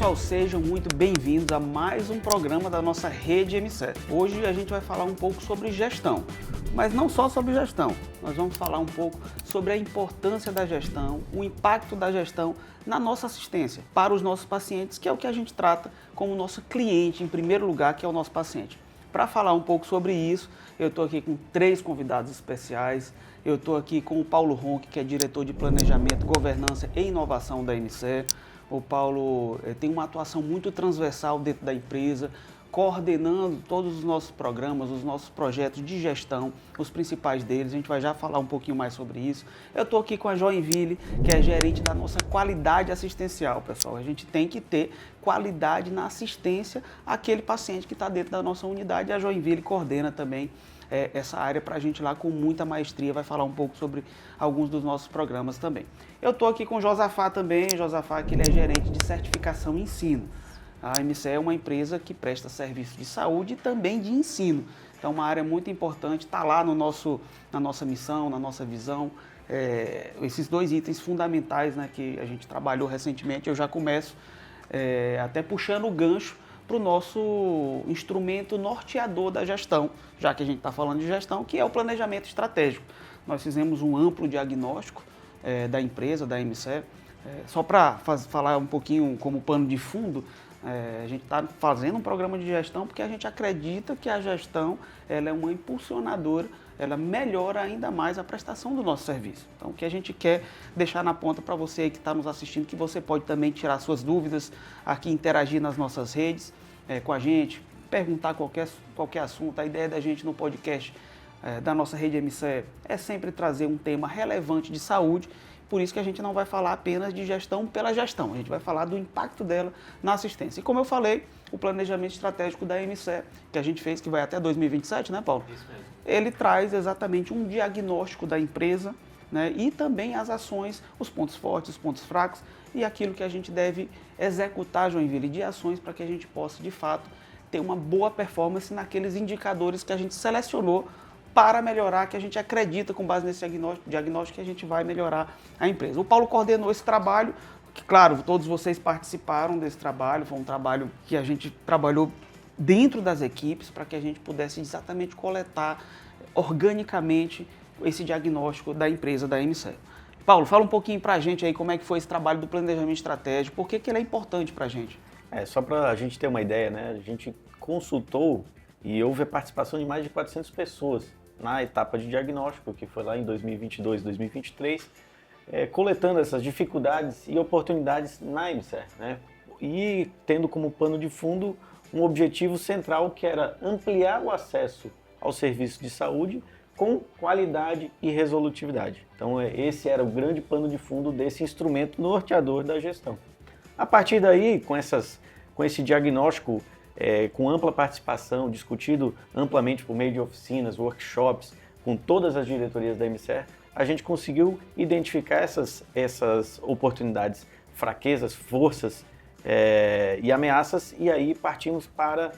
pessoal, sejam muito bem-vindos a mais um programa da nossa rede MCE. Hoje a gente vai falar um pouco sobre gestão, mas não só sobre gestão. Nós vamos falar um pouco sobre a importância da gestão, o impacto da gestão na nossa assistência para os nossos pacientes, que é o que a gente trata como nosso cliente em primeiro lugar, que é o nosso paciente. Para falar um pouco sobre isso, eu estou aqui com 3 convidados especiais. Eu estou aqui com o Paulo Ronque, que é diretor de Planejamento, Governança e Inovação da MCE. O Paulo tem uma atuação muito transversal dentro da empresa, coordenando todos os nossos programas, os nossos projetos de gestão, os principais deles. A gente vai já falar um pouquinho mais sobre isso. Eu estou aqui com a Joinville, que é gerente da nossa qualidade assistencial, pessoal. A gente tem que ter qualidade na assistência àquele paciente que está dentro da nossa unidade. E a Joinville coordena também essa área para a gente lá com muita maestria, vai falar um pouco sobre alguns dos nossos programas também. Eu estou aqui com o Josafá também, Josafá que ele é gerente de certificação e ensino. A MCE é uma empresa que presta serviço de saúde e também de ensino. Então, uma área muito importante, está lá na nossa missão, na nossa visão. Esses 2 itens fundamentais, né, que a gente trabalhou recentemente, eu já começo até puxando o gancho para o nosso instrumento norteador da gestão, já que a gente está falando de gestão, que é o planejamento estratégico. Nós fizemos um amplo diagnóstico da empresa, da MCE. Só para falar um pouquinho como pano de fundo, a gente está fazendo um programa de gestão porque a gente acredita que a gestão ela é uma impulsionadora, ela melhora ainda mais a prestação do nosso serviço. Então, o que a gente quer deixar na ponta para você que está nos assistindo, que você pode também tirar suas dúvidas aqui, interagir nas nossas redes com a gente, perguntar qualquer assunto. A ideia da gente no podcast da nossa rede MCE é sempre trazer um tema relevante de saúde. Por isso que a gente não vai falar apenas de gestão pela gestão, a gente vai falar do impacto dela na assistência. E como eu falei, o planejamento estratégico da MCE, que a gente fez, que vai até 2027, né, Paulo? Isso mesmo. Ele traz exatamente um diagnóstico da empresa, né, e também as ações, os pontos fortes, os pontos fracos e aquilo que a gente deve executar, Joinville, de ações para que a gente possa, de fato, ter uma boa performance naqueles indicadores que a gente selecionou para melhorar, que a gente acredita, com base nesse diagnóstico, que a gente vai melhorar a empresa. O Paulo coordenou esse trabalho, que, claro, todos vocês participaram desse trabalho, foi um trabalho que a gente trabalhou dentro das equipes para que a gente pudesse exatamente coletar organicamente esse diagnóstico da empresa, da MCE. Paulo, fala um pouquinho para a gente aí como é que foi esse trabalho do planejamento estratégico, por que ele é importante para a gente? Só para a gente ter uma ideia, né? A gente consultou e houve a participação de mais de 400 pessoas na etapa de diagnóstico, que foi lá em 2022, 2023, coletando essas dificuldades e oportunidades na MCE, né? E tendo como pano de fundo um objetivo central que era ampliar o acesso ao serviço de saúde com qualidade e resolutividade. Então esse era o grande pano de fundo desse instrumento norteador da gestão. A partir daí, com esse diagnóstico com ampla participação, discutido amplamente por meio de oficinas, workshops, com todas as diretorias da MCE, a gente conseguiu identificar essas oportunidades, fraquezas, forças e ameaças, e aí partimos para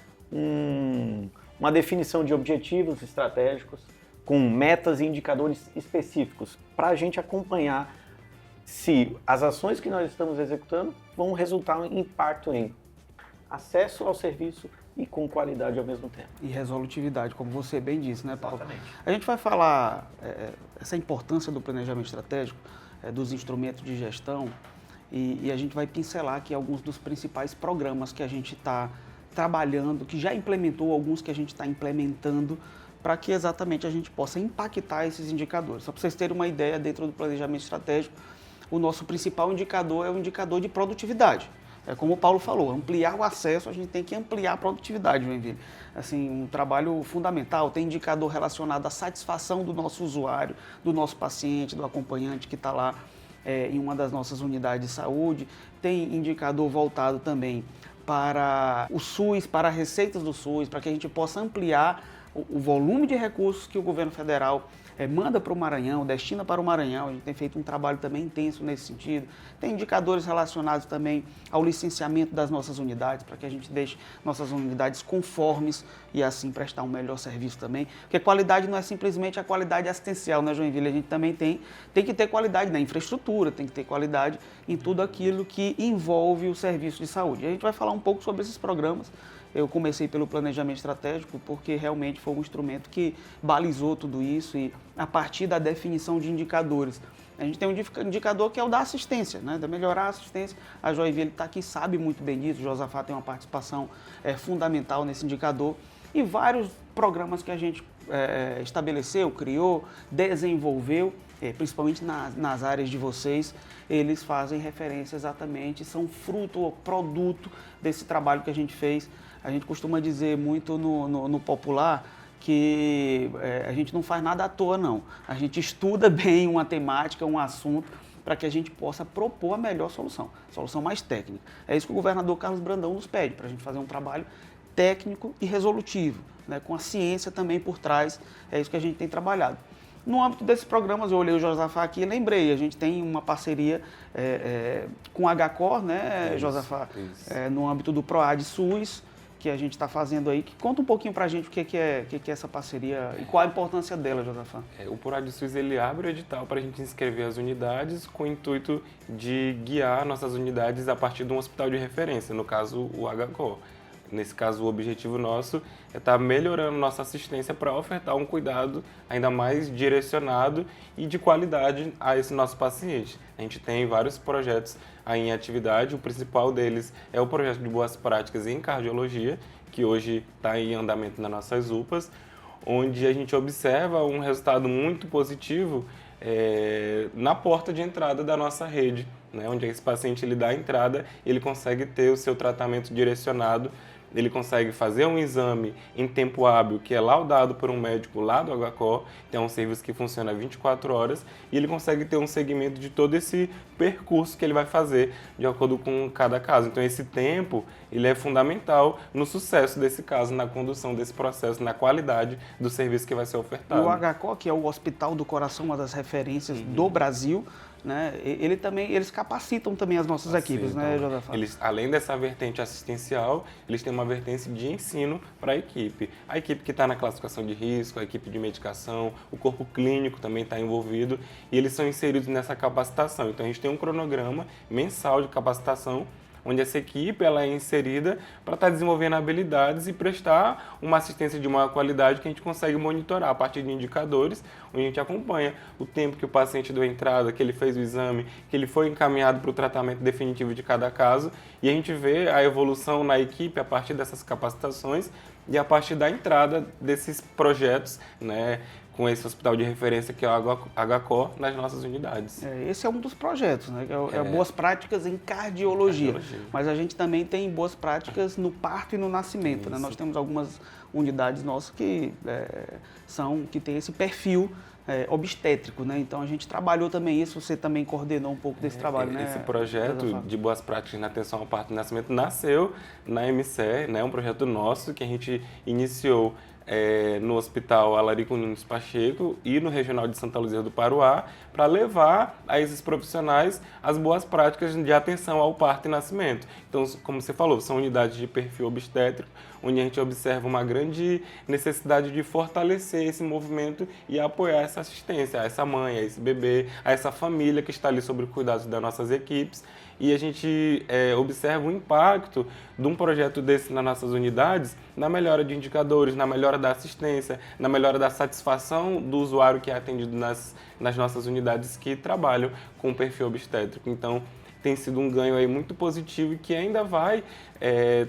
uma definição de objetivos estratégicos com metas e indicadores específicos para a gente acompanhar se as ações que nós estamos executando vão resultar em impacto em acesso ao serviço e com qualidade ao mesmo tempo. E resolutividade, como você bem disse, né, Paulo? Exatamente. A gente vai falar essa importância do planejamento estratégico, dos instrumentos de gestão, e a gente vai pincelar aqui alguns dos principais programas que a gente está trabalhando, que já implementou, alguns que a gente está implementando, para que exatamente a gente possa impactar esses indicadores. Só para vocês terem uma ideia, dentro do planejamento estratégico, o nosso principal indicador é o indicador de produtividade. Como o Paulo falou, ampliar o acesso, a gente tem que ampliar a produtividade, Joinville. Assim, um trabalho fundamental, tem indicador relacionado à satisfação do nosso usuário, do nosso paciente, do acompanhante que está lá em uma das nossas unidades de saúde. Tem indicador voltado também para o SUS, para receitas do SUS, para que a gente possa ampliar o volume de recursos que o governo federal manda para o Maranhão, destina para o Maranhão. A gente tem feito um trabalho também intenso nesse sentido. Tem indicadores relacionados também ao licenciamento das nossas unidades, para que a gente deixe nossas unidades conformes e assim prestar um melhor serviço também. Porque qualidade não é simplesmente a qualidade assistencial, né, Joinville? A gente também tem que ter qualidade na infraestrutura, tem que ter qualidade em tudo aquilo que envolve o serviço de saúde. E a gente vai falar um pouco sobre esses programas. Eu comecei pelo planejamento estratégico porque realmente foi um instrumento que balizou tudo isso e a partir da definição de indicadores. A gente tem um indicador que é o da assistência, né? Da melhorar a assistência. A Joinville está aqui, sabe muito bem disso, o Josafá tem uma participação fundamental nesse indicador e vários programas que a gente estabeleceu, criou, desenvolveu, principalmente nas áreas de vocês, eles fazem referência exatamente, são fruto ou produto desse trabalho que a gente fez. A gente costuma dizer muito no popular que a gente não faz nada à toa, não. A gente estuda bem uma temática, um assunto, para que a gente possa propor a melhor solução mais técnica. É isso que o governador Carlos Brandão nos pede, para a gente fazer um trabalho técnico e resolutivo, né, com a ciência também por trás. É isso que a gente tem trabalhado. No âmbito desses programas, eu olhei o Josafá aqui e lembrei, a gente tem uma parceria com a HCOR, né, Josafá? No âmbito do PROAD SUS, que a gente está fazendo aí. Conta um pouquinho para a gente o que é essa parceria e qual a importância dela, Josafá. O PROAD SUS ele abre o edital para a gente inscrever as unidades com o intuito de guiar nossas unidades a partir de um hospital de referência, no caso o HCOR. Nesse caso, o objetivo nosso é estar melhorando nossa assistência para ofertar um cuidado ainda mais direcionado e de qualidade a esse nosso paciente. A gente tem vários projetos aí em atividade, o principal deles é o projeto de boas práticas em cardiologia, que hoje está em andamento nas nossas UPAs, onde a gente observa um resultado muito positivo na porta de entrada da nossa rede, né? Onde esse paciente ele dá a entrada, ele consegue ter o seu tratamento direcionado, ele consegue fazer um exame em tempo hábil, que é laudado por um médico lá do HCOR, que é um serviço que funciona 24 horas, e ele consegue ter um segmento de todo esse percurso que ele vai fazer de acordo com cada caso. Então esse tempo, ele é fundamental no sucesso desse caso, na condução desse processo, na qualidade do serviço que vai ser ofertado. O HCOR, que é o Hospital do Coração, uma das referências do Brasil, né? Eles capacitam também as nossas equipes, né, Josafá? Eles, além dessa vertente assistencial, eles têm uma vertente de ensino para a equipe. A equipe que está na classificação de risco, a equipe de medicação, o corpo clínico também está envolvido e eles são inseridos nessa capacitação. Então a gente tem um cronograma mensal de capacitação onde essa equipe ela é inserida para estar desenvolvendo habilidades e prestar uma assistência de maior qualidade que a gente consegue monitorar a partir de indicadores, onde a gente acompanha o tempo que o paciente deu entrada, que ele fez o exame, que ele foi encaminhado para o tratamento definitivo de cada caso, e a gente vê a evolução na equipe a partir dessas capacitações e a partir da entrada desses projetos, né, com esse hospital de referência que é o HCOR nas nossas unidades. Esse é um dos projetos, né? É boas práticas em cardiologia. Mas a gente também tem boas práticas no parto e no nascimento, né? Nós temos algumas unidades nossas que têm esse perfil obstétrico, né? Então a gente trabalhou também isso, você também coordenou um pouco desse trabalho, né? Esse projeto de boas práticas na atenção ao parto e nascimento nasceu na MCE, né? Um projeto nosso que a gente iniciou no Hospital Alarico Nunes Pacheco e no Regional de Santa Luzia do Paruá, para levar a esses profissionais as boas práticas de atenção ao parto e nascimento. Então, como você falou, são unidades de perfil obstétrico, onde a gente observa uma grande necessidade de fortalecer esse movimento e apoiar essa assistência a essa mãe, a esse bebê, a essa família que está ali sob o cuidado das nossas equipes. E a gente observa o impacto de um projeto desse nas nossas unidades, na melhora de indicadores, na melhora da assistência, na melhora da satisfação do usuário que é atendido nas nossas unidades que trabalham com o perfil obstétrico. Então, tem sido um ganho aí muito positivo e que ainda vai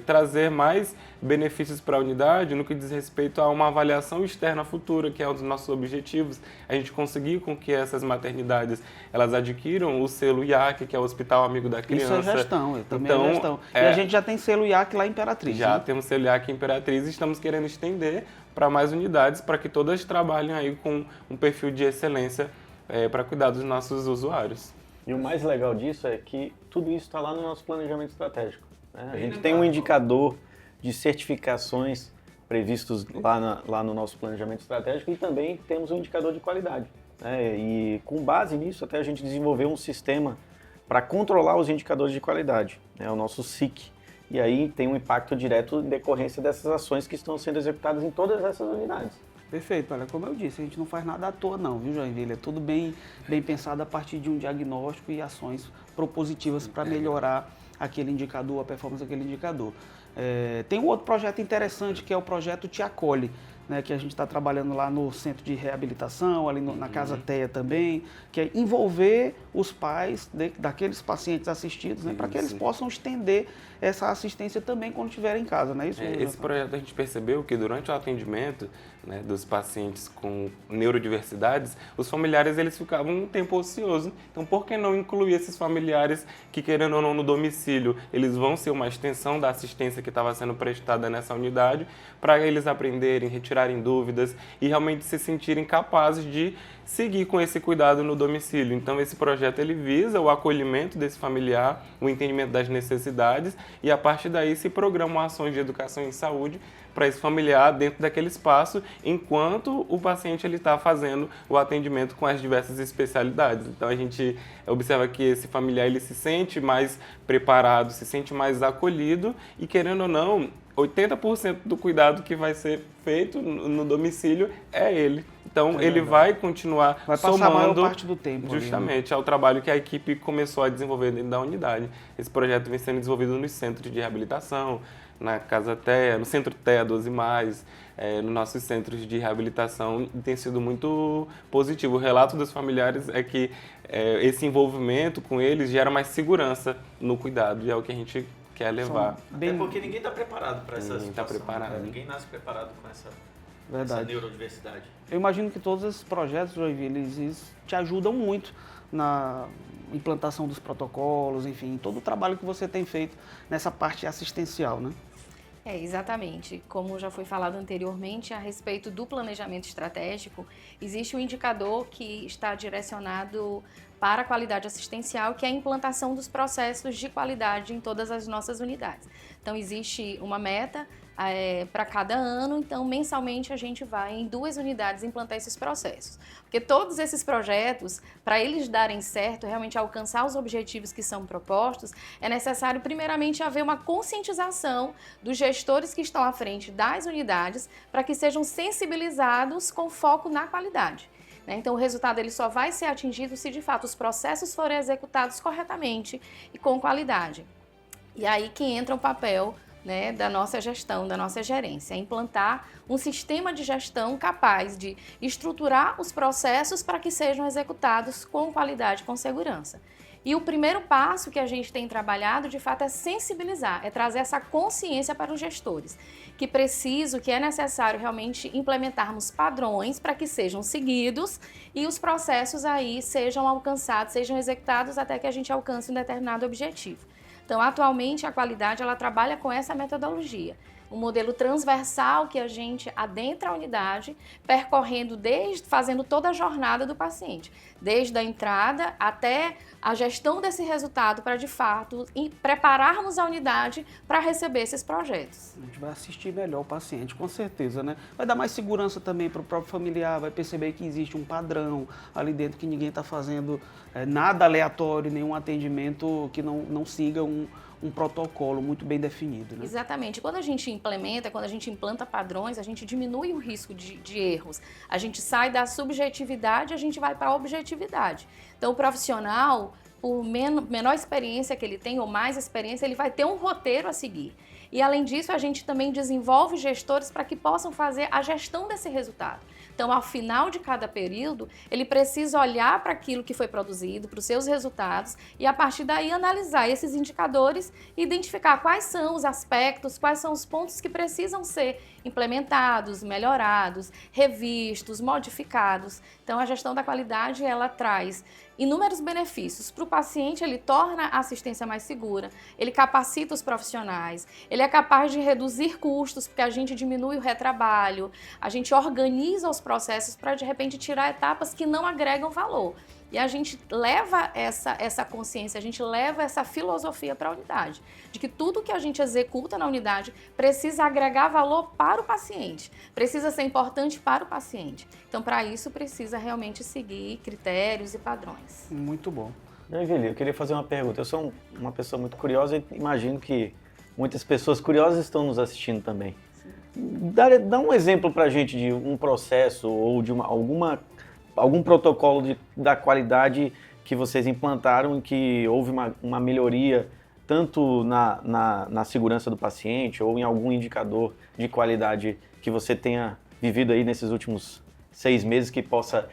trazer mais benefícios para a unidade no que diz respeito a uma avaliação externa futura, que é um dos nossos objetivos, a gente conseguir com que essas maternidades elas adquiram o selo IAC, que é o Hospital Amigo da Criança. Isso é gestão, também é gestão. E a gente já tem selo IAC lá em Imperatriz. Já né? temos selo IAC em Imperatriz e estamos querendo estender para mais unidades, para que todas trabalhem aí com um perfil de excelência para cuidar dos nossos usuários. E o mais legal disso é que tudo isso está lá no nosso planejamento estratégico, né? A gente tem um indicador de certificações previstos lá no nosso planejamento estratégico, e também temos um indicador de qualidade, né? E com base nisso, até a gente desenvolveu um sistema para controlar os indicadores de qualidade, né? O nosso SIC. E aí tem um impacto direto em decorrência dessas ações que estão sendo executadas em todas essas unidades. Perfeito, olha, como eu disse, a gente não faz nada à toa não, viu, Joinville? É tudo bem pensado a partir de um diagnóstico e ações propositivas para melhorar aquele indicador, a performance daquele indicador. Tem um outro projeto interessante que é o projeto Te Acolhe, né, que a gente está trabalhando lá no centro de reabilitação, ali na Casa Teia também, que é envolver os pais daqueles pacientes assistidos, né, para que eles possam estender essa assistência também quando estiverem em casa, não é isso? Esse projeto a gente percebeu que durante o atendimento, né, dos pacientes com neurodiversidades, os familiares eles ficavam um tempo ocioso. Então, por que não incluir esses familiares que, querendo ou não, no domicílio, eles vão ser uma extensão da assistência que estava sendo prestada nessa unidade, para eles aprenderem, retirarem dúvidas e realmente se sentirem capazes de seguir com esse cuidado no domicílio. Então, esse projeto ele visa o acolhimento desse familiar, o entendimento das necessidades e, a partir daí, se programam ações de educação e saúde para esse familiar dentro daquele espaço, enquanto o paciente está fazendo o atendimento com as diversas especialidades. Então, a gente observa que esse familiar ele se sente mais preparado, se sente mais acolhido e, querendo ou não, 80% do cuidado que vai ser feito no domicílio é ele. Então, ele vai continuar vai passar somando a maior parte do tempo justamente ao trabalho que a equipe começou a desenvolver dentro da unidade. Esse projeto vem sendo desenvolvido nos centros de reabilitação, na Casa Teia, no Centro Teia 12+, nos nossos centros de reabilitação, tem sido muito positivo. O relato dos familiares é que esse envolvimento com eles gera mais segurança no cuidado, e é o que a gente quer levar. Até porque ninguém está preparado para essa situação. Tá preparado. Ninguém nasce preparado com essa neurodiversidade. Eu imagino que todos esses projetos, Joinville, eles te ajudam muito na implantação dos protocolos, enfim, todo o trabalho que você tem feito nessa parte assistencial, né? Exatamente. Como já foi falado anteriormente, a respeito do planejamento estratégico, existe um indicador que está direcionado para a qualidade assistencial, que é a implantação dos processos de qualidade em todas as nossas unidades. Então, existe uma meta para cada ano, então mensalmente a gente vai em 2 unidades implantar esses processos. Porque todos esses projetos, para eles darem certo, realmente alcançar os objetivos que são propostos, é necessário primeiramente haver uma conscientização dos gestores que estão à frente das unidades para que sejam sensibilizados com foco na qualidade. Então, o resultado ele só vai ser atingido se de fato os processos forem executados corretamente e com qualidade. E aí que entra o papel, né, da nossa gestão, da nossa gerência, é implantar um sistema de gestão capaz de estruturar os processos para que sejam executados com qualidade, com segurança. E o primeiro passo que a gente tem trabalhado, de fato, é sensibilizar, é trazer essa consciência para os gestores, que é necessário realmente implementarmos padrões para que sejam seguidos e os processos aí sejam alcançados, sejam executados até que a gente alcance um determinado objetivo. Então, atualmente, a qualidade ela trabalha com essa metodologia. Um modelo transversal que a gente adentra a unidade, fazendo toda a jornada do paciente, desde a entrada até a gestão desse resultado para, de fato, prepararmos a unidade para receber esses projetos. A gente vai assistir melhor o paciente, com certeza, né? Vai dar mais segurança também para o próprio familiar, vai perceber que existe um padrão ali dentro, que ninguém está fazendo nada aleatório, nenhum atendimento que não siga um protocolo muito bem definido, né? Exatamente. Quando a gente implanta padrões, a gente diminui o risco de erros. A gente sai da subjetividade, a gente vai para a objetividade. Então, o profissional, por menor experiência que ele tem ou mais experiência, ele vai ter um roteiro a seguir. E, além disso, a gente também desenvolve gestores para que possam fazer a gestão desse resultado. Então, ao final de cada período, ele precisa olhar para aquilo que foi produzido, para os seus resultados, e a partir daí analisar esses indicadores e identificar quais são os aspectos, quais são os pontos que precisam ser implementados, melhorados, revistos, modificados. Então, a gestão da qualidade, ela traz inúmeros benefícios. Para o paciente, ele torna a assistência mais segura, ele capacita os profissionais, ele é capaz de reduzir custos, porque a gente diminui o retrabalho, a gente organiza os processos para, de repente, tirar etapas que não agregam valor. E a gente leva essa consciência, a gente leva essa filosofia para a unidade, de que tudo que a gente executa na unidade precisa agregar valor para o paciente, precisa ser importante para o paciente. Então, para isso, precisa realmente seguir critérios e padrões. Muito bom. Joinville, eu queria fazer uma pergunta. Eu sou uma pessoa muito curiosa e imagino que muitas pessoas curiosas estão nos assistindo também. Dá um exemplo para a gente de um processo ou de algum protocolo da qualidade que vocês implantaram e que houve uma melhoria tanto na segurança do paciente ou em algum indicador de qualidade que você tenha vivido aí nesses últimos 6 meses que possa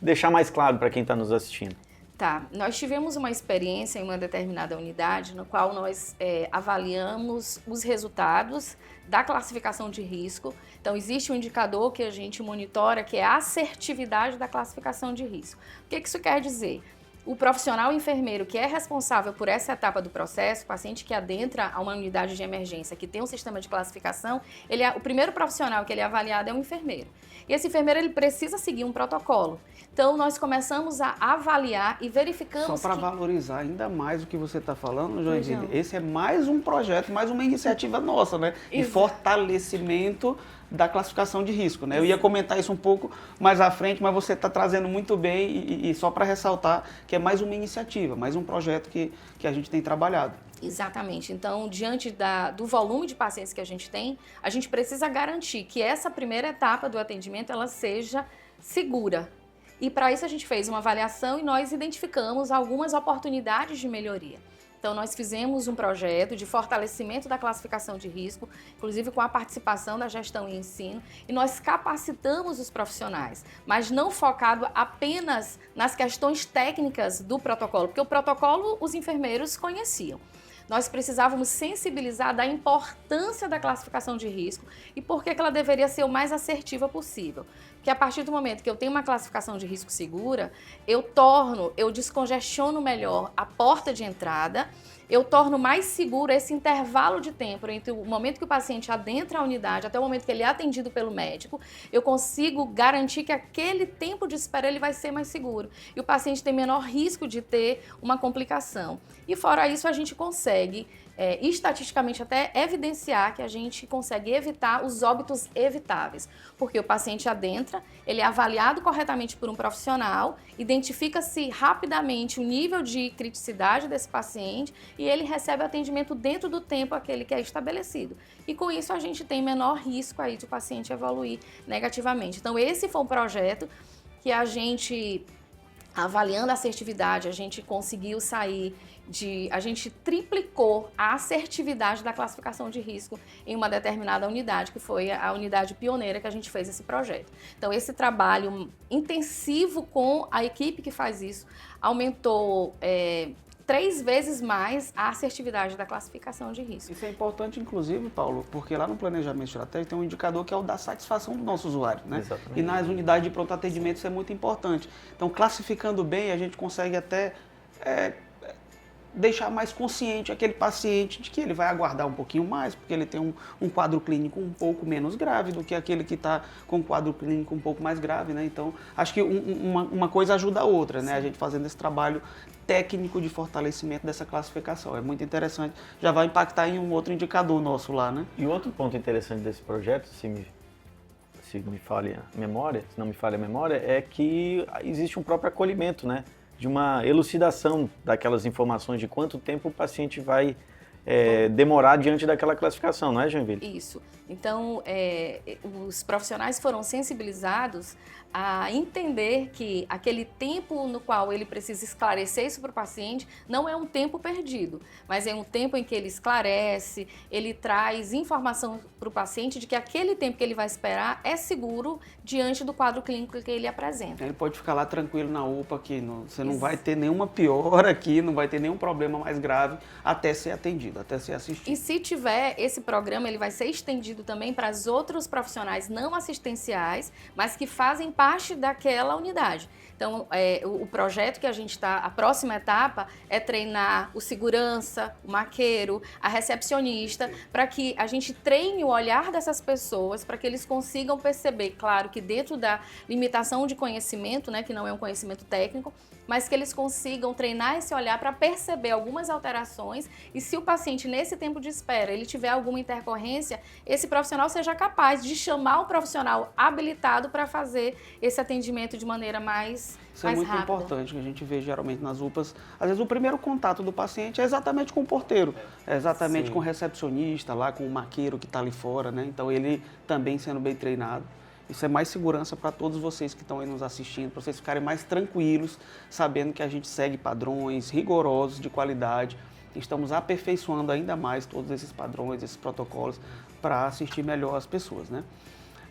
deixar mais claro para quem está nos assistindo. Tá, nós tivemos uma experiência em uma determinada unidade no qual nós avaliamos os resultados da classificação de risco. Então, existe um indicador que a gente monitora que é a assertividade da classificação de risco. O que isso quer dizer? O profissional enfermeiro que é responsável por essa etapa do processo, o paciente que adentra a uma unidade de emergência que tem um sistema de classificação, o primeiro profissional que ele é avaliado é um enfermeiro. E esse enfermeiro ele precisa seguir um protocolo. Então, nós começamos a avaliar e verificamos Só para que... valorizar ainda mais o que você está falando, Joinville, esse é mais um projeto, mais uma iniciativa nossa, né? De fortalecimento da classificação de risco, né? Eu ia comentar isso um pouco mais à frente, mas você está trazendo muito bem e só para ressaltar que é mais uma iniciativa, mais um projeto que a gente tem trabalhado. Exatamente. Então, diante do volume de pacientes que a gente precisa garantir que essa primeira etapa do atendimento ela seja segura. E para isso a gente fez uma avaliação e nós identificamos algumas oportunidades de melhoria. Então, nós fizemos um projeto de fortalecimento da classificação de risco, inclusive com a participação da gestão e ensino, e nós capacitamos os profissionais, mas não focado apenas nas questões técnicas do protocolo, porque o protocolo os enfermeiros conheciam. Nós precisávamos sensibilizar da importância da classificação de risco e por que ela deveria ser o mais assertiva possível. Porque a partir do momento que eu tenho uma classificação de risco segura, eu descongestiono melhor a porta de entrada, eu torno mais seguro esse intervalo de tempo entre o momento que o paciente adentra a unidade até o momento que ele é atendido pelo médico, eu consigo garantir que aquele tempo de espera ele vai ser mais seguro e o paciente tem menor risco de ter uma complicação. E fora isso, a gente consegue estatisticamente até evidenciar que a gente consegue evitar os óbitos evitáveis, porque o paciente adentra, ele é avaliado corretamente por um profissional, identifica-se rapidamente o nível de criticidade desse paciente e ele recebe atendimento dentro do tempo aquele que é estabelecido. E com isso a gente tem menor risco aí de o paciente evoluir negativamente. Então esse foi um projeto que a gente, avaliando a assertividade, a gente conseguiu a gente triplicou a assertividade da classificação de risco em uma determinada unidade, que foi a unidade pioneira que a gente fez esse projeto. Então, esse trabalho intensivo com a equipe que faz isso aumentou 3 vezes mais a assertividade da classificação de risco. Isso é importante, inclusive, Paulo, porque lá no planejamento estratégico tem um indicador que é o da satisfação do nosso usuário, né? Exatamente. E nas unidades de pronto atendimento isso é muito importante. Então, classificando bem, a gente consegue até deixar mais consciente aquele paciente de que ele vai aguardar um pouquinho mais, porque ele tem um quadro clínico um pouco menos grave do que aquele que está com um quadro clínico um pouco mais grave, né? Então, acho que uma coisa ajuda a outra, né? A gente fazendo esse trabalho técnico de fortalecimento dessa classificação. É muito interessante. Já vai impactar em um outro indicador nosso lá, né? E outro ponto interessante desse projeto, se não me falha a memória, é que existe um próprio acolhimento, né? De uma elucidação daquelas informações de quanto tempo o paciente vai demorar diante daquela classificação, não é, Joinville? Isso. Então, os profissionais foram sensibilizados a entender que aquele tempo no qual ele precisa esclarecer isso para o paciente não é um tempo perdido, mas é um tempo em que ele esclarece, ele traz informação para o paciente de que aquele tempo que ele vai esperar é seguro diante do quadro clínico que ele apresenta. Ele pode ficar lá tranquilo na UPA, que você não vai ter nenhuma piora aqui, não vai ter nenhum problema mais grave até ser atendido, até ser assistido. E se tiver esse programa, ele vai ser estendido também para os outros profissionais não assistenciais, mas que fazem parte daquela unidade. Então, o projeto que a gente está, a próxima etapa é treinar o segurança, o maqueiro, a recepcionista, para que a gente treine o olhar dessas pessoas, para que eles consigam perceber, claro, que dentro da limitação de conhecimento, né, que não é um conhecimento técnico, mas que eles consigam treinar esse olhar para perceber algumas alterações e se o paciente, nesse tempo de espera, ele tiver alguma intercorrência, esse profissional seja capaz de chamar o profissional habilitado para fazer esse atendimento de maneira mais Isso é muito rápida. importante, que a gente vê geralmente nas UPAs. Às vezes o primeiro contato do paciente é exatamente com o porteiro, é exatamente Sim. com o recepcionista, lá com o maqueiro que está ali fora, né? Então ele também sendo bem treinado. Isso é mais segurança para todos vocês que estão aí nos assistindo, para vocês ficarem mais tranquilos, sabendo que a gente segue padrões rigorosos de qualidade. Estamos aperfeiçoando ainda mais todos esses padrões, esses protocolos, para assistir melhor as pessoas, né?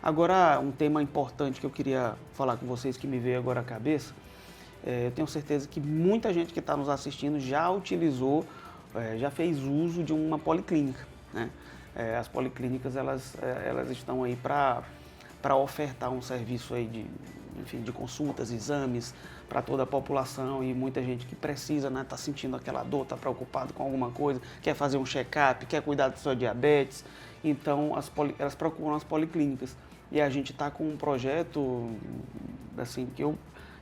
Agora, um tema importante que eu queria falar com vocês, que me veio agora à cabeça, eu tenho certeza que muita gente que está nos assistindo já utilizou, já fez uso de uma policlínica, né? As policlínicas, elas estão aí para ofertar um serviço aí de consultas, exames para toda a população, e muita gente que precisa, né, tá sentindo aquela dor, tá preocupado com alguma coisa, quer fazer um check-up, quer cuidar da sua diabetes, então elas procuram as policlínicas. E a gente está com um projeto, assim,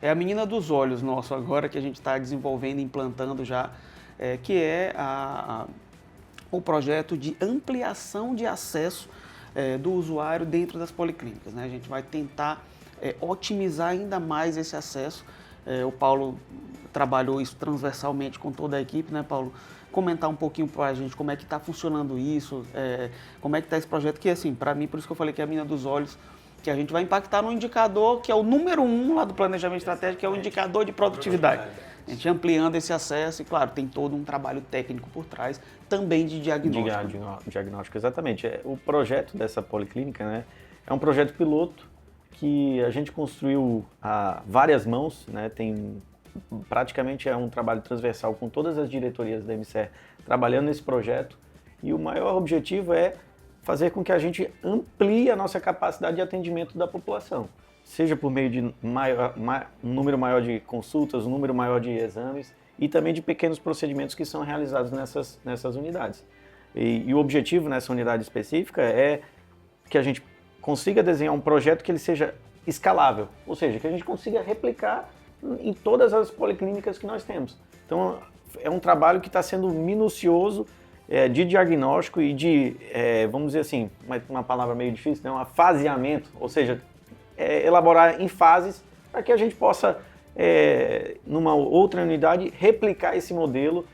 é a menina dos olhos nosso agora, que a gente está desenvolvendo, implantando já, que é o projeto de ampliação de acesso do usuário dentro das policlínicas, né? A gente vai tentar otimizar ainda mais esse acesso. O Paulo trabalhou isso transversalmente com toda a equipe, né, Paulo? Comentar um pouquinho para a gente como é que está funcionando isso, como é que está esse projeto, que assim, para mim, por isso que eu falei que é a mina dos olhos, que a gente vai impactar no indicador que é o número 1 lá do planejamento estratégico, que é o indicador de produtividade. A gente ampliando esse acesso e, claro, tem todo um trabalho técnico por trás, também de diagnóstico. Diagnóstico, exatamente. O projeto dessa policlínica, né, é um projeto piloto que a gente construiu a várias mãos, né, praticamente é um trabalho transversal com todas as diretorias da MCE trabalhando nesse projeto, e o maior objetivo é fazer com que a gente amplie a nossa capacidade de atendimento da população, seja por meio de um número maior de consultas, um número maior de exames e também de pequenos procedimentos que são realizados nessas unidades. E o objetivo nessa unidade específica é que a gente consiga desenhar um projeto que ele seja escalável, ou seja, que a gente consiga replicar em todas as policlínicas que nós temos. Então, é um trabalho que está sendo minucioso, de diagnóstico e de, vamos dizer assim, uma palavra meio difícil, né? Um faseamento, ou seja, elaborar em fases para que a gente possa, numa outra unidade, replicar esse modelo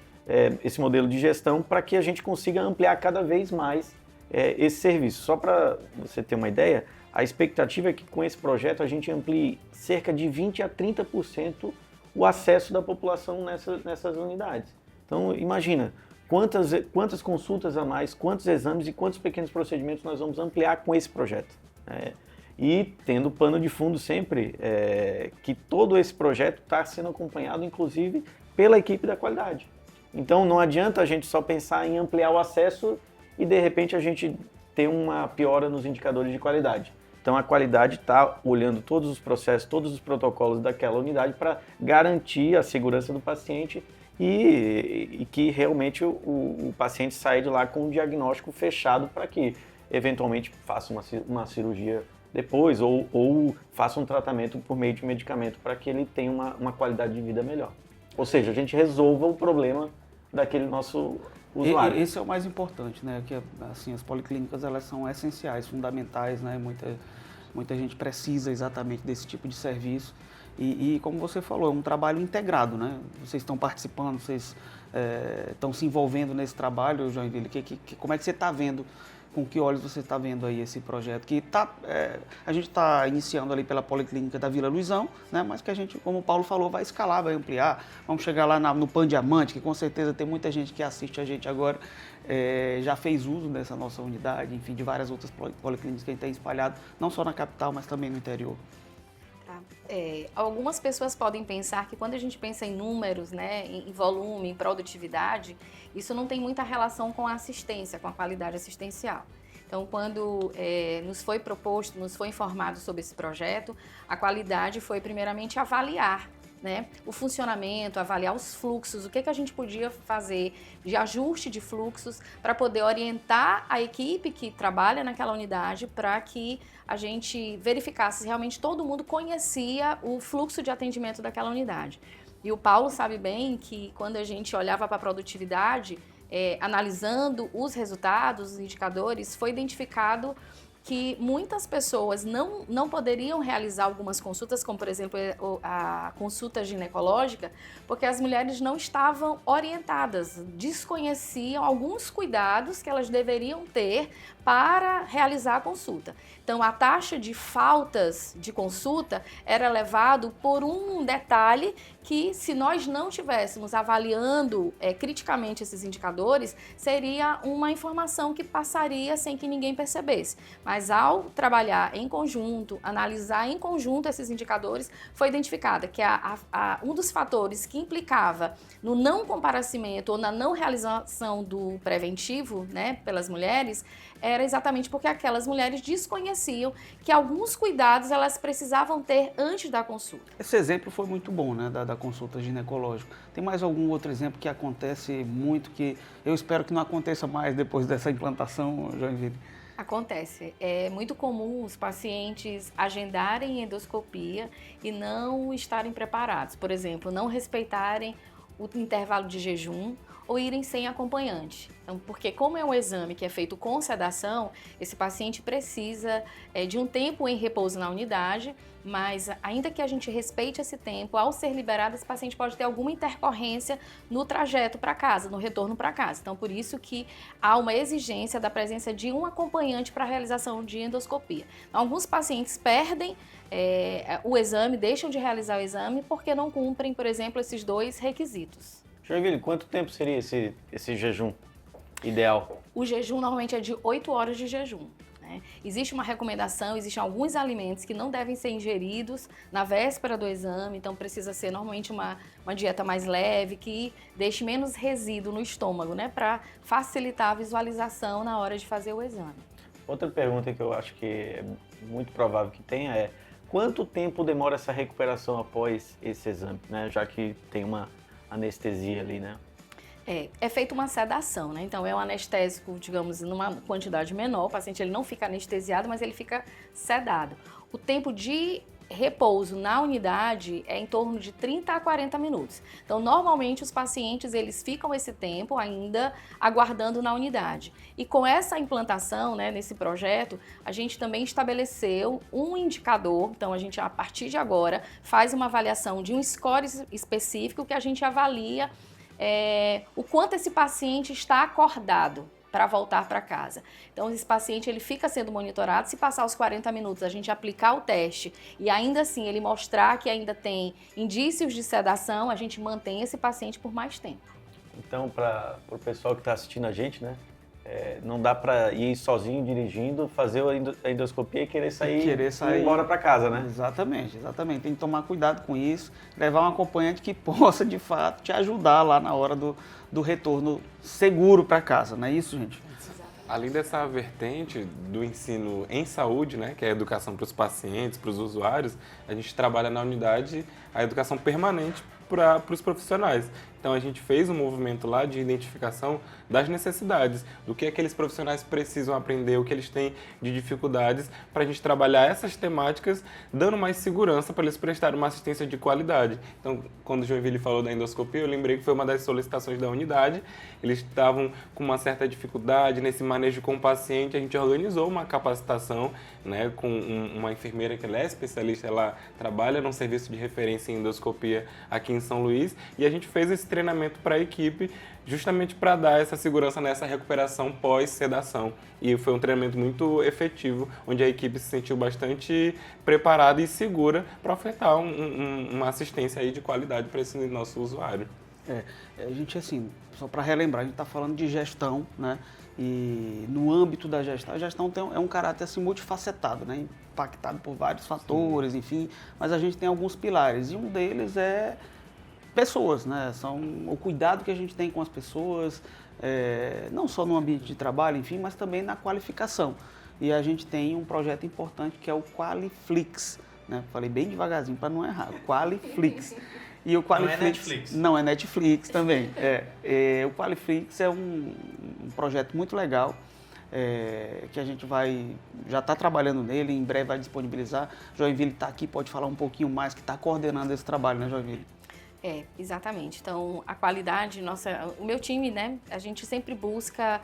de gestão para que a gente consiga ampliar cada vez mais esse serviço. Só para você ter uma ideia, a expectativa é que com esse projeto a gente amplie cerca de 20% a 30% o acesso da população nessas unidades. Então, imagina quantas consultas a mais, quantos exames e quantos pequenos procedimentos nós vamos ampliar com esse projeto. E tendo pano de fundo sempre que todo esse projeto está sendo acompanhado, inclusive, pela equipe da qualidade. Então, não adianta a gente só pensar em ampliar o acesso e, de repente, a gente ter uma piora nos indicadores de qualidade. Então, a qualidade está olhando todos os processos, todos os protocolos daquela unidade para garantir a segurança do paciente e que realmente o paciente saia de lá com um diagnóstico fechado para que, eventualmente, faça uma cirurgia depois ou faça um tratamento por meio de medicamento para que ele tenha uma qualidade de vida melhor. Ou seja, a gente resolva o problema daquele nosso usuário. Esse é o mais importante, né? Que assim, as policlínicas, elas são essenciais, fundamentais, né? Muita gente precisa exatamente desse tipo de serviço. E como você falou, é um trabalho integrado, né? Vocês estão participando, vocês estão se envolvendo nesse trabalho, Joinville. Como é que você está vendo, com que olhos você está vendo aí esse projeto? Que a gente está iniciando ali pela Policlínica da Vila Luizão, né? Mas que a gente, como o Paulo falou, vai escalar, vai ampliar. Vamos chegar lá no Pan Diamante, que com certeza tem muita gente que assiste a gente agora, já fez uso dessa nossa unidade, enfim, de várias outras policlínicas que a gente tem espalhado, não só na capital, mas também no interior. Algumas pessoas podem pensar que quando a gente pensa em números, né, em volume, em produtividade, isso não tem muita relação com a assistência, com a qualidade assistencial. Então, quando nos foi proposto, nos foi informado sobre esse projeto, a qualidade foi primeiramente avaliar, né, o funcionamento, avaliar os fluxos, o que a gente podia fazer de ajuste de fluxos para poder orientar a equipe que trabalha naquela unidade para que a gente verificasse se realmente todo mundo conhecia o fluxo de atendimento daquela unidade. E o Paulo sabe bem que quando a gente olhava para a produtividade, analisando os resultados, os indicadores, foi identificado que muitas pessoas não poderiam realizar algumas consultas, como por exemplo a consulta ginecológica, porque as mulheres não estavam orientadas, desconheciam alguns cuidados que elas deveriam ter para realizar a consulta. Então, a taxa de faltas de consulta era levado por um detalhe que, se nós não estivéssemos avaliando criticamente esses indicadores, seria uma informação que passaria sem que ninguém percebesse. Mas, ao trabalhar em conjunto, analisar em conjunto esses indicadores, foi identificada que um dos fatores que implicava no não comparecimento ou na não realização do preventivo, né, pelas mulheres, era exatamente porque aquelas mulheres desconheciam que alguns cuidados elas precisavam ter antes da consulta. Esse exemplo foi muito bom, né, da consulta ginecológica. Tem mais algum outro exemplo que acontece muito, que eu espero que não aconteça mais depois dessa implantação, Joinville? Acontece. É muito comum os pacientes agendarem endoscopia e não estarem preparados. Por exemplo, não respeitarem o intervalo de jejum ou irem sem acompanhante. Então, porque como é um exame que é feito com sedação, esse paciente precisa de um tempo em repouso na unidade, mas ainda que a gente respeite esse tempo, ao ser liberado, esse paciente pode ter alguma intercorrência no trajeto para casa, no retorno para casa. Então, por isso que há uma exigência da presença de um acompanhante para a realização de endoscopia. Alguns pacientes perdem o exame, deixam de realizar o exame porque não cumprem, por exemplo, esses dois requisitos. Joinville, quanto tempo seria esse jejum ideal? O jejum normalmente é de 8 horas de jejum. Né? Existe uma recomendação, existem alguns alimentos que não devem ser ingeridos na véspera do exame, então precisa ser normalmente uma dieta mais leve, que deixe menos resíduo no estômago, né? Para facilitar a visualização na hora de fazer o exame. Outra pergunta que eu acho que é muito provável que tenha é: quanto tempo demora essa recuperação após esse exame, né? Já que tem uma anestesia ali, né? É feita uma sedação, né? Então é um anestésico, digamos, numa quantidade menor. O paciente ele não fica anestesiado, mas ele fica sedado. O tempo de repouso na unidade é em torno de 30 a 40 minutos. Então, normalmente os pacientes eles ficam esse tempo ainda aguardando na unidade. E com essa implantação, né, nesse projeto, a gente também estabeleceu um indicador. Então, a gente a partir de agora faz uma avaliação de um score específico que a gente avalia o quanto esse paciente está acordado para voltar para casa. Então, esse paciente ele fica sendo monitorado. Se passar os 40 minutos, a gente aplicar o teste e ainda assim ele mostrar que ainda tem indícios de sedação, a gente mantém esse paciente por mais tempo. Então, para o pessoal que está assistindo a gente, né, não dá para ir sozinho dirigindo, fazer a endoscopia e querer sair e ir embora para casa, né? Exatamente. Tem que tomar cuidado com isso, levar um acompanhante que possa, de fato, te ajudar lá na hora do retorno seguro para casa, não é isso, gente? Além dessa vertente do ensino em saúde, né, que é a educação para os pacientes, para os usuários, a gente trabalha na unidade a educação permanente para os profissionais. Então a gente fez um movimento lá de identificação das necessidades, do que aqueles profissionais precisam aprender, o que eles têm de dificuldades, para a gente trabalhar essas temáticas, dando mais segurança para eles prestarem uma assistência de qualidade. Então, quando o Joinville falou da endoscopia, eu lembrei que foi uma das solicitações da unidade. Eles estavam com uma certa dificuldade nesse manejo com o paciente. A gente organizou uma capacitação, né, com uma enfermeira que ela é especialista, ela trabalha num serviço de referência em endoscopia aqui em São Luís, e a gente fez esse treinamento para a equipe justamente para dar essa segurança nessa recuperação pós-sedação. E foi um treinamento muito efetivo, onde a equipe se sentiu bastante preparada e segura para ofertar uma assistência aí de qualidade para esse nosso usuário. A gente, assim, só para relembrar, a gente está falando de gestão, né? E no âmbito da gestão, a gestão é um caráter assim, multifacetado, né? Impactado por vários fatores, enfim, mas a gente tem alguns pilares, e um deles é pessoas, né? São o cuidado que a gente tem com as pessoas, não só no ambiente de trabalho, enfim, mas também na qualificação. E a gente tem um projeto importante que é o Qualiflix, né? Falei bem devagarzinho para não errar, Qualiflix. E o Qualiflix, não é Netflix. Não é Netflix também. O Qualiflix é um projeto muito legal, que a gente já está trabalhando nele, em breve vai disponibilizar. Joinville está aqui, pode falar um pouquinho mais, que está coordenando esse trabalho, né, Joinville? Exatamente. Então, a qualidade, o meu time, né, a gente sempre buscar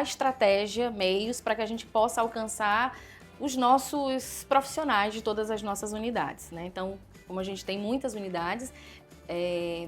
estratégia, meios para que a gente possa alcançar os nossos profissionais de todas as nossas unidades, né? Então, como a gente tem muitas unidades,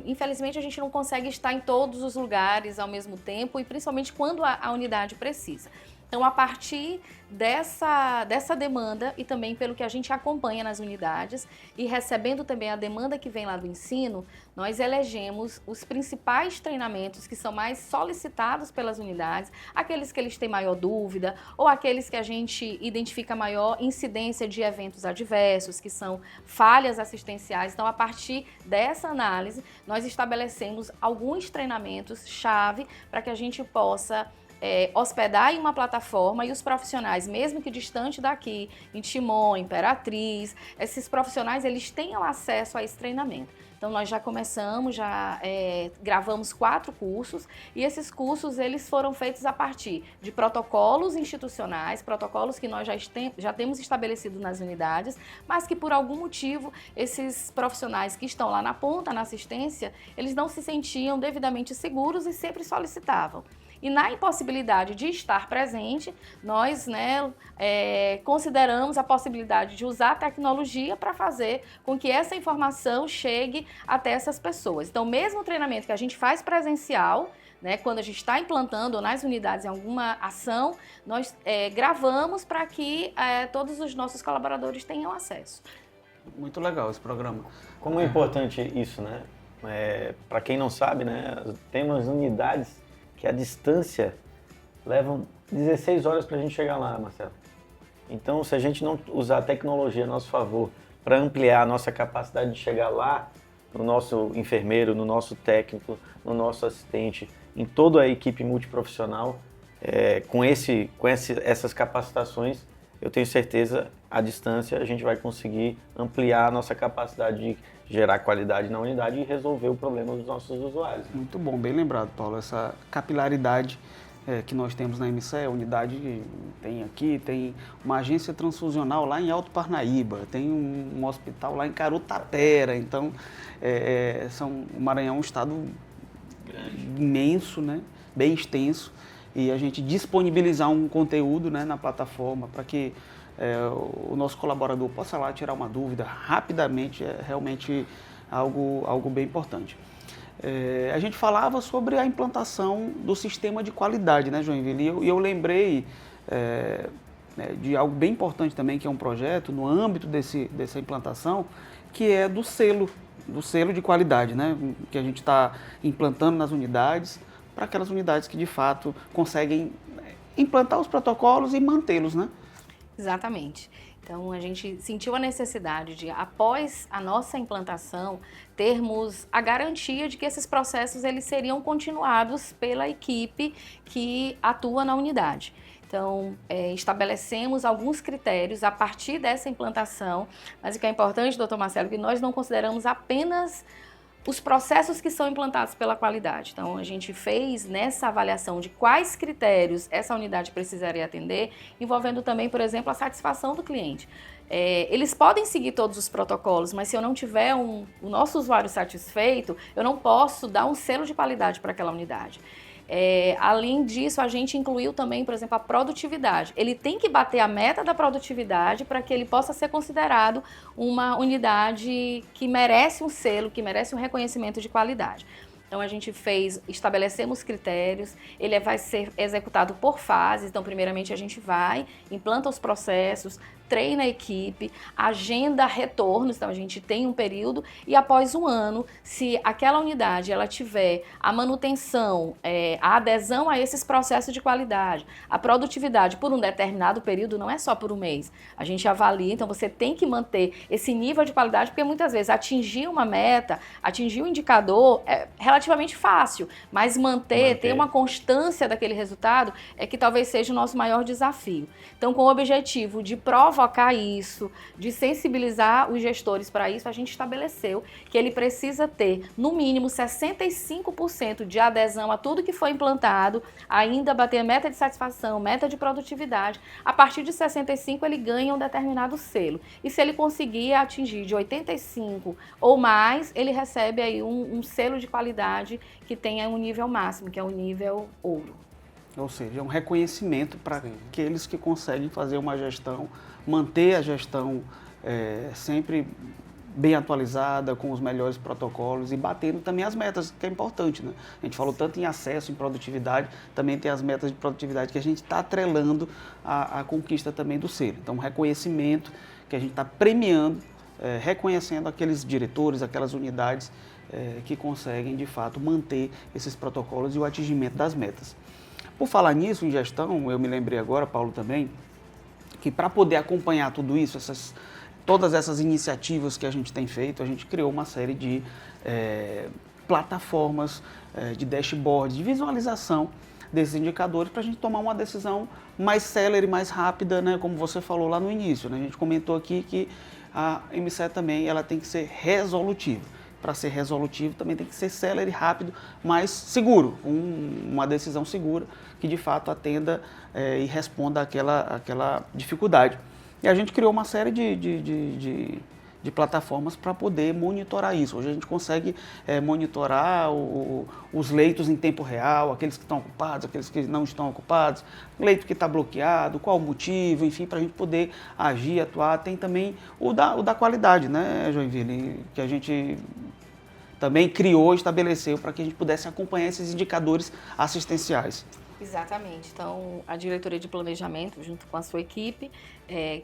infelizmente a gente não consegue estar em todos os lugares ao mesmo tempo e principalmente quando a unidade precisa. Então, a partir dessa demanda e também pelo que a gente acompanha nas unidades e recebendo também a demanda que vem lá do ensino, nós elegemos os principais treinamentos que são mais solicitados pelas unidades, aqueles que eles têm maior dúvida ou aqueles que a gente identifica maior incidência de eventos adversos, que são falhas assistenciais. Então, a partir dessa análise, nós estabelecemos alguns treinamentos-chave para que a gente possa hospedar em uma plataforma e os profissionais, mesmo que distante daqui, em Timon, Imperatriz, esses profissionais eles tenham acesso a esse treinamento. Então nós já começamos, gravamos 4 cursos e esses cursos eles foram feitos a partir de protocolos institucionais, protocolos que nós já temos estabelecido nas unidades, mas que por algum motivo esses profissionais que estão lá na ponta, na assistência, eles não se sentiam devidamente seguros e sempre solicitavam. E na impossibilidade de estar presente, nós consideramos a possibilidade de usar a tecnologia para fazer com que essa informação chegue até essas pessoas. Então, mesmo o treinamento que a gente faz presencial, quando a gente está implantando nas unidades em alguma ação, nós gravamos para que todos os nossos colaboradores tenham acesso. Muito legal esse programa. Como é importante isso, né? Para quem não sabe, né? Temos unidades que a distância levam 16 horas para a gente chegar lá, Marcelo. Então, se a gente não usar a tecnologia a nosso favor para ampliar a nossa capacidade de chegar lá, no nosso enfermeiro, no nosso técnico, no nosso assistente, em toda a equipe multiprofissional, com essas capacitações, eu tenho certeza, à distância, a gente vai conseguir ampliar a nossa capacidade de gerar qualidade na unidade e resolver o problema dos nossos usuários. Muito bom, bem lembrado, Paulo. Essa capilaridade que nós temos na MCE, a unidade que tem aqui, tem uma agência transfusional lá em Alto Parnaíba, tem um hospital lá em Carutapera, então o Maranhão é um estado imenso, né? Bem extenso, e a gente disponibilizar um conteúdo, né, na plataforma para que o nosso colaborador possa lá tirar uma dúvida rapidamente, é realmente algo bem importante. A gente falava sobre a implantação do sistema de qualidade, né, Joinville? E eu lembrei de algo bem importante também, que é um projeto no âmbito dessa implantação, que é do selo de qualidade, né, que a gente está implantando nas unidades, para aquelas unidades que de fato conseguem implantar os protocolos e mantê-los, né? Exatamente. Então, a gente sentiu a necessidade de, após a nossa implantação, termos a garantia de que esses processos eles seriam continuados pela equipe que atua na unidade. Então, estabelecemos alguns critérios a partir dessa implantação, mas o que é importante, doutor Marcelo, que nós não consideramos apenas os processos que são implantados pela qualidade. Então, a gente fez nessa avaliação de quais critérios essa unidade precisaria atender, envolvendo também, por exemplo, a satisfação do cliente. Eles podem seguir todos os protocolos, mas se eu não tiver o nosso usuário satisfeito, eu não posso dar um selo de qualidade para aquela unidade. Além disso, a gente incluiu também, por exemplo, a produtividade. Ele tem que bater a meta da produtividade para que ele possa ser considerado uma unidade que merece um selo, que merece um reconhecimento de qualidade. Então, a gente estabelecemos critérios, ele vai ser executado por fases. Então, primeiramente, a gente implanta os processos, treina a equipe, agenda retornos, então a gente tem um período e após um ano, se aquela unidade ela tiver a manutenção, a adesão a esses processos de qualidade, a produtividade por um determinado período, não é só por um mês, a gente avalia, então você tem que manter esse nível de qualidade, porque muitas vezes atingir uma meta, atingir um indicador é relativamente fácil, mas ter uma constância daquele resultado é que talvez seja o nosso maior desafio. Então, com o objetivo de provar provocar isso, de sensibilizar os gestores para isso, a gente estabeleceu que ele precisa ter, no mínimo, 65% de adesão a tudo que foi implantado, ainda bater meta de satisfação, meta de produtividade. A partir de 65% ele ganha um determinado selo. E se ele conseguir atingir de 85% ou mais, ele recebe aí um selo de qualidade que tenha um nível máximo, que é o nível ouro. Ou seja, é um reconhecimento para aqueles que conseguem fazer uma gestão, manter a gestão sempre bem atualizada, com os melhores protocolos e batendo também as metas, que é importante, né? A gente falou tanto em acesso, em produtividade, também tem as metas de produtividade que a gente está atrelando à conquista também do selo. Então, um reconhecimento que a gente está premiando, reconhecendo aqueles diretores, aquelas unidades que conseguem, de fato, manter esses protocolos e o atingimento das metas. Por falar nisso, em gestão, eu me lembrei agora, Paulo, também, que para poder acompanhar tudo isso, todas essas iniciativas que a gente tem feito, a gente criou uma série de plataformas, de dashboards, de visualização desses indicadores para a gente tomar uma decisão mais célere, mais rápida, né? Como você falou lá no início, né? A gente comentou aqui que a MCE também ela tem que ser resolutiva. Para ser resolutivo também tem que ser célere, rápido, mas seguro, uma decisão segura que de fato atenda e responda àquela dificuldade. E a gente criou uma série de plataformas para poder monitorar isso. Hoje a gente consegue monitorar os leitos em tempo real, aqueles que estão ocupados, aqueles que não estão ocupados, leito que está bloqueado, qual o motivo, enfim, para a gente poder agir, atuar. Tem também o da qualidade, né, Joinville, que a gente também criou, estabeleceu para que a gente pudesse acompanhar esses indicadores assistenciais. Exatamente. Então, a diretoria de planejamento, junto com a sua equipe,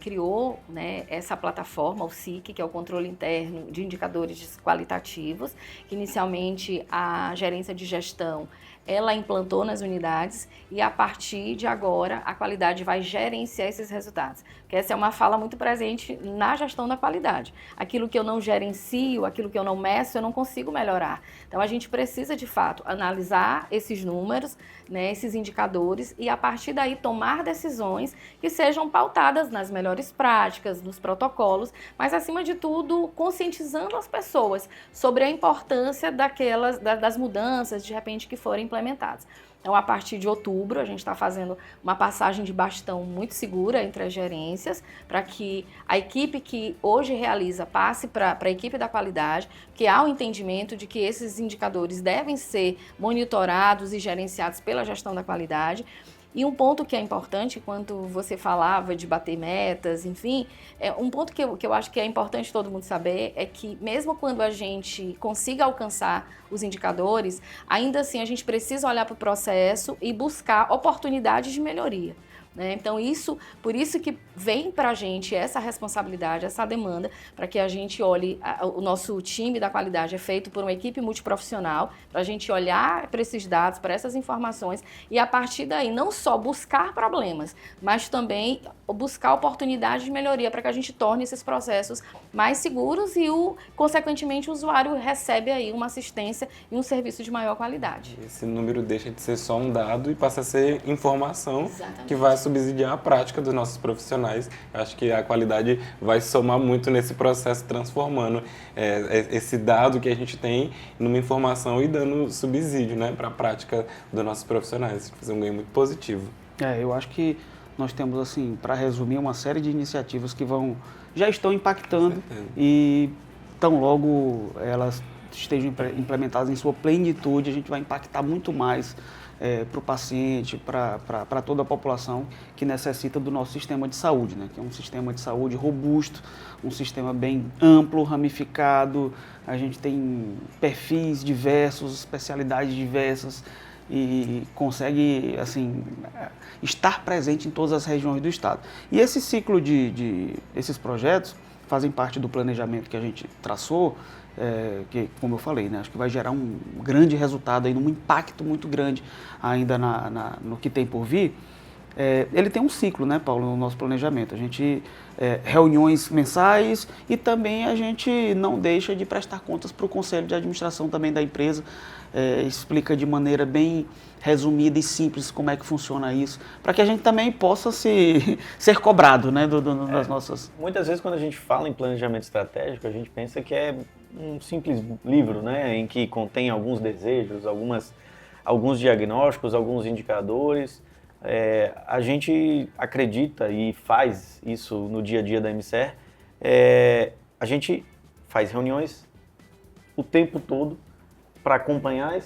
criou, né, essa plataforma, o SIC, que é o controle interno de indicadores qualitativos, que inicialmente a gerência de gestão ela implantou nas unidades e a partir de agora a qualidade vai gerenciar esses resultados. Porque essa é uma fala muito presente na gestão da qualidade. Aquilo que eu não gerencio, aquilo que eu não meço, eu não consigo melhorar. Então a gente precisa de fato analisar esses números, né, esses indicadores e a partir daí tomar decisões que sejam pautadas nas melhores práticas, nos protocolos, mas acima de tudo conscientizando as pessoas sobre a importância das mudanças de repente que forem implementadas. Então, a partir de outubro, a gente está fazendo uma passagem de bastão muito segura entre as gerências, para que a equipe que hoje realiza passe para a equipe da qualidade, que há o entendimento de que esses indicadores devem ser monitorados e gerenciados pela gestão da qualidade. E um ponto que é importante, quando você falava de bater metas, enfim, um ponto que eu acho que é importante todo mundo saber é que mesmo quando a gente consiga alcançar os indicadores, ainda assim a gente precisa olhar para o processo e buscar oportunidades de melhoria. Então, por isso que vem para a gente essa responsabilidade, essa demanda, para que a gente olhe, o nosso time da qualidade é feito por uma equipe multiprofissional, para a gente olhar para esses dados, para essas informações e a partir daí não só buscar problemas, mas também buscar oportunidades de melhoria para que a gente torne esses processos mais seguros e, consequentemente, o usuário recebe aí uma assistência e um serviço de maior qualidade. Esse número deixa de ser só um dado e passa a ser informação. Exatamente. Que vai subsidiar a prática dos nossos profissionais. Eu acho que a qualidade vai somar muito nesse processo, transformando esse dado que a gente tem numa informação e dando subsídio, né, para a prática dos nossos profissionais. Fazer um ganho muito positivo. Eu acho que nós temos, assim, para resumir, uma série de iniciativas que já estão impactando e tão logo elas estejam implementadas em sua plenitude, a gente vai impactar muito mais para o paciente, para toda a população que necessita do nosso sistema de saúde, né? Que é um sistema de saúde robusto, um sistema bem amplo, ramificado, a gente tem perfis diversos, especialidades diversas e consegue, assim, estar presente em todas as regiões do estado. E esse ciclo esses projetos fazem parte do planejamento que a gente traçou, que, como eu falei, né, acho que vai gerar um grande resultado, aí, um impacto muito grande ainda no que tem por vir. ele tem um ciclo, né, Paulo, no nosso planejamento. A gente reuniões mensais e também a gente não deixa de prestar contas para o Conselho de Administração também da empresa. Explica de maneira bem resumida e simples como é que funciona isso, para que a gente também possa ser cobrado, né, das nossas... Muitas vezes quando a gente fala em planejamento estratégico, a gente pensa que é um simples livro, né, em que contém alguns desejos, alguns diagnósticos, alguns indicadores. A gente acredita e faz isso no dia a dia da MCR. A gente faz reuniões o tempo todo para acompanhar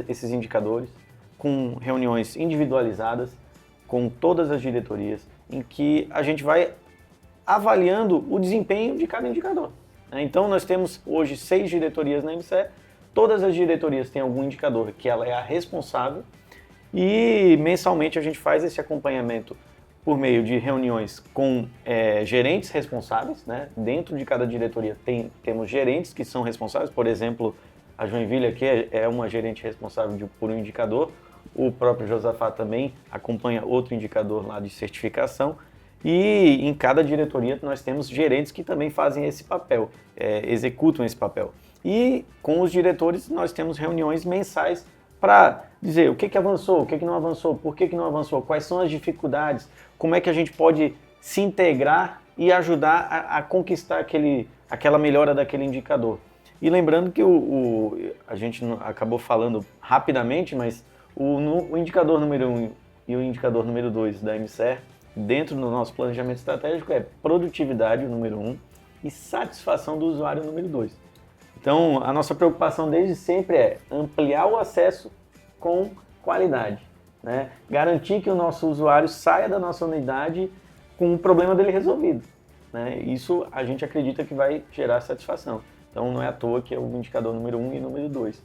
esses indicadores, com reuniões individualizadas, com todas as diretorias, em que a gente vai avaliando o desempenho de cada indicador. Então, nós temos hoje 6 diretorias na MCR, todas as diretorias têm algum indicador que ela é a responsável, e mensalmente a gente faz esse acompanhamento por meio de reuniões com gerentes responsáveis, né? Dentro de cada diretoria temos gerentes que são responsáveis, por exemplo, a Joinville aqui é uma gerente responsável por um indicador, o próprio Josafá também acompanha outro indicador lá de certificação, e em cada diretoria nós temos gerentes que também fazem esse papel, executam esse papel. E com os diretores nós temos reuniões mensais para dizer o que avançou, o que não avançou, por que não avançou, quais são as dificuldades, como é que a gente pode se integrar e ajudar a conquistar aquela melhora daquele indicador. E lembrando que a gente acabou falando rapidamente, mas o indicador número 1 e o indicador número 2 da MCR, dentro do nosso planejamento estratégico, é produtividade, o número 1, e satisfação do usuário, o número 2. Então, a nossa preocupação desde sempre é ampliar o acesso com qualidade, né? Garantir que o nosso usuário saia da nossa unidade com o problema dele resolvido, né? Isso a gente acredita que vai gerar satisfação. Então, não é à toa que é o indicador número 1 e número 2,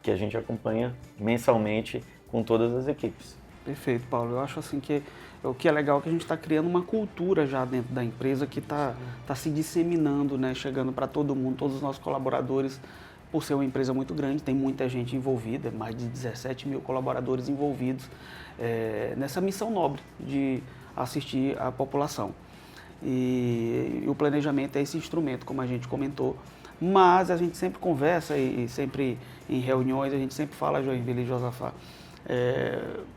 que a gente acompanha mensalmente com todas as equipes. Perfeito, Paulo. Eu acho assim que o que é legal é que a gente está criando uma cultura já dentro da empresa que está se disseminando, né? Chegando para todo mundo, todos os nossos colaboradores, por ser uma empresa muito grande, tem muita gente envolvida, mais de 17 mil colaboradores envolvidos nessa missão nobre de assistir a população. E o planejamento é esse instrumento, como a gente comentou, mas a gente sempre conversa e sempre em reuniões, a gente sempre fala, Joinville e Josafá,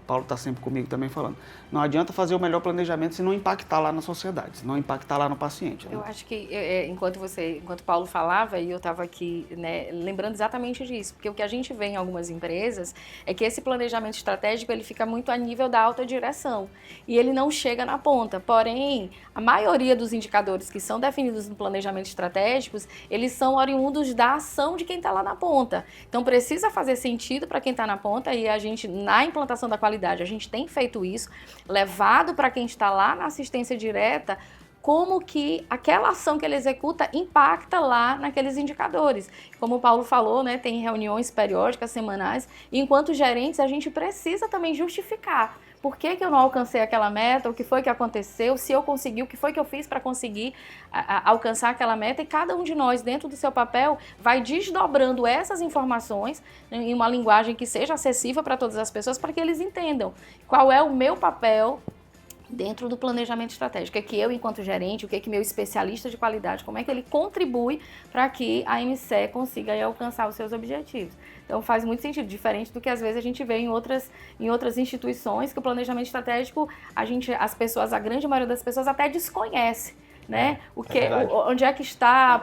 Paulo está sempre comigo também falando, não adianta fazer o melhor planejamento se não impactar lá na sociedade, se não impactar lá no paciente. Né? Eu acho que enquanto Paulo falava, e eu estava aqui, né, lembrando exatamente disso, porque o que a gente vê em algumas empresas é que esse planejamento estratégico ele fica muito a nível da alta direção e ele não chega na ponta. Porém, a maioria dos indicadores que são definidos no planejamento estratégico, eles são oriundos da ação de quem está lá na ponta. Então precisa fazer sentido para quem está na ponta, e a gente, na implantação da qualidade, a gente tem feito isso, levado para quem está lá na assistência direta, como que aquela ação que ele executa impacta lá naqueles indicadores. Como o Paulo falou, né, tem reuniões periódicas, semanais, e enquanto gerentes a gente precisa também justificar por que eu não alcancei aquela meta, o que foi que aconteceu, se eu consegui, o que foi que eu fiz para conseguir alcançar aquela meta, e cada um de nós, dentro do seu papel, vai desdobrando essas informações em uma linguagem que seja acessível para todas as pessoas, para que eles entendam qual é o meu papel dentro do planejamento estratégico, o que eu, enquanto gerente, o que meu especialista de qualidade, como é que ele contribui para que a MCE consiga aí alcançar os seus objetivos. Então faz muito sentido, diferente do que às vezes a gente vê em outras instituições, que o planejamento estratégico, as pessoas, a grande maioria das pessoas até desconhece, né? Onde é que está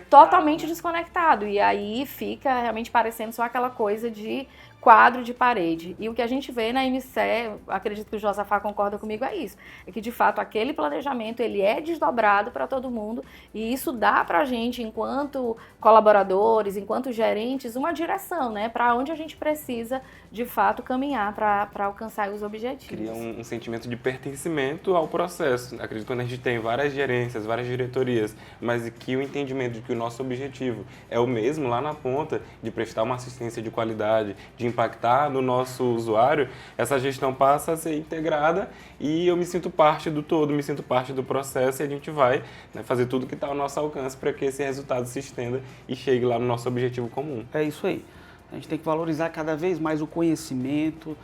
totalmente desconectado, e aí fica realmente parecendo só aquela coisa de quadro de parede. E o que a gente vê na MCE, acredito que o Josafá concorda comigo, é isso. É que, de fato, aquele planejamento, ele é desdobrado para todo mundo, e isso dá para a gente, enquanto colaboradores, enquanto gerentes, uma direção, né? Para onde a gente precisa, de fato, caminhar para alcançar os objetivos. Cria um sentimento de pertencimento ao processo. Acredito que quando a gente tem várias gerências, várias diretorias, mas que o entendimento de que o nosso objetivo é o mesmo lá na ponta, de prestar uma assistência de qualidade, de impactar no nosso usuário, essa gestão passa a ser integrada e eu me sinto parte do todo, me sinto parte do processo, e a gente vai, né, fazer tudo que está ao nosso alcance para que esse resultado se estenda e chegue lá no nosso objetivo comum. É isso aí. A gente tem que valorizar cada vez mais o conhecimento,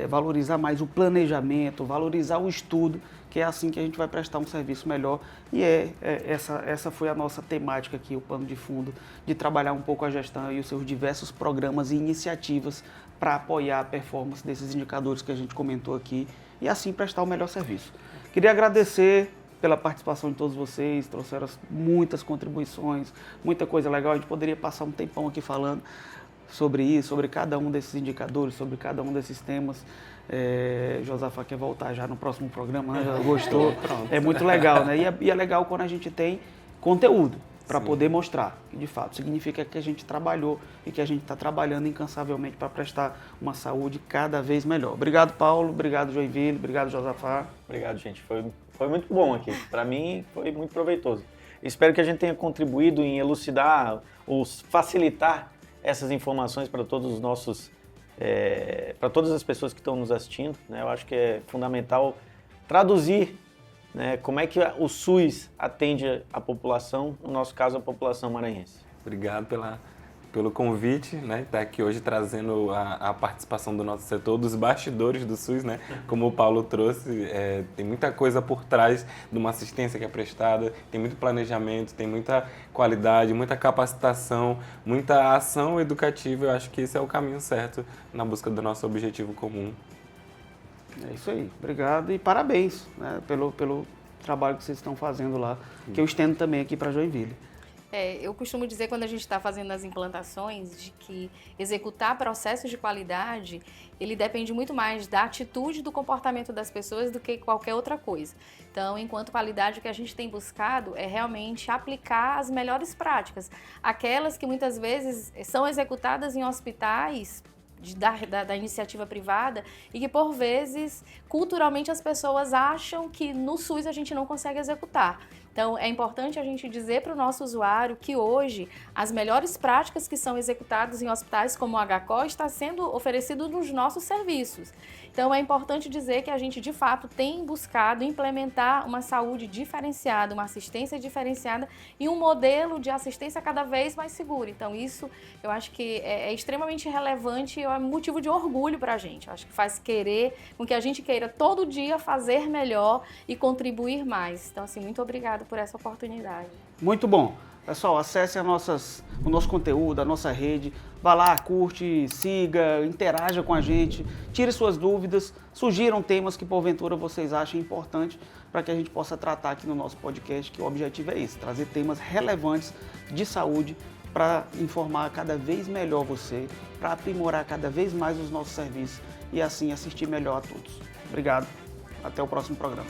valorizar mais o planejamento, valorizar o estudo, que é assim que a gente vai prestar um serviço melhor. E essa foi a nossa temática aqui, o pano de fundo, de trabalhar um pouco a gestão e os seus diversos programas e iniciativas para apoiar a performance desses indicadores que a gente comentou aqui e assim prestar o melhor serviço. Queria agradecer pela participação de todos vocês, trouxeram muitas contribuições, muita coisa legal, a gente poderia passar um tempão aqui falando sobre isso, sobre cada um desses indicadores, sobre cada um desses temas. Josafá quer voltar já no próximo programa, né? Já gostou? É muito legal, né? E é legal quando a gente tem conteúdo para poder mostrar, que de fato significa que a gente trabalhou e que a gente está trabalhando incansavelmente para prestar uma saúde cada vez melhor. Obrigado, Paulo, obrigado, Joinville, obrigado, Josafá. Obrigado, gente. Foi muito bom aqui. Para mim, foi muito proveitoso. Espero que a gente tenha contribuído em elucidar ou facilitar essas informações para todos os nossos, para todas as pessoas que estão nos assistindo, né? Eu acho que é fundamental traduzir, né, como é que o SUS atende a população, no nosso caso, a população maranhense. Obrigado pelo convite, né? Estar aqui hoje trazendo a participação do nosso setor, dos bastidores do SUS, né? Como o Paulo trouxe, tem muita coisa por trás de uma assistência que é prestada, tem muito planejamento, tem muita qualidade, muita capacitação, muita ação educativa. Eu acho que esse é o caminho certo na busca do nosso objetivo comum. É isso aí, obrigado e parabéns, né, pelo trabalho que vocês estão fazendo lá, que eu estendo também aqui para Joinville. Eu costumo dizer, quando a gente está fazendo as implantações, de que executar processos de qualidade, ele depende muito mais da atitude e do comportamento das pessoas do que qualquer outra coisa. Então, enquanto qualidade, o que a gente tem buscado é realmente aplicar as melhores práticas, aquelas que muitas vezes são executadas em hospitais da iniciativa privada e que, por vezes, culturalmente as pessoas acham que no SUS a gente não consegue executar. Então, é importante a gente dizer para o nosso usuário que hoje as melhores práticas que são executadas em hospitais como o HCO está sendo oferecido nos nossos serviços. Então, é importante dizer que a gente, de fato, tem buscado implementar uma saúde diferenciada, uma assistência diferenciada e um modelo de assistência cada vez mais seguro. Então, isso eu acho que é extremamente relevante e é um motivo de orgulho para a gente. Eu acho que faz querer, com que a gente queira todo dia fazer melhor e contribuir mais. Então, assim, muito obrigada por essa oportunidade. Muito bom. Pessoal, acesse o nosso conteúdo, a nossa rede, vá lá, curte, siga, interaja com a gente, tire suas dúvidas, sugiram temas que porventura vocês achem importantes para que a gente possa tratar aqui no nosso podcast, que o objetivo é esse, trazer temas relevantes de saúde para informar cada vez melhor você, para aprimorar cada vez mais os nossos serviços e assim assistir melhor a todos. Obrigado, até o próximo programa.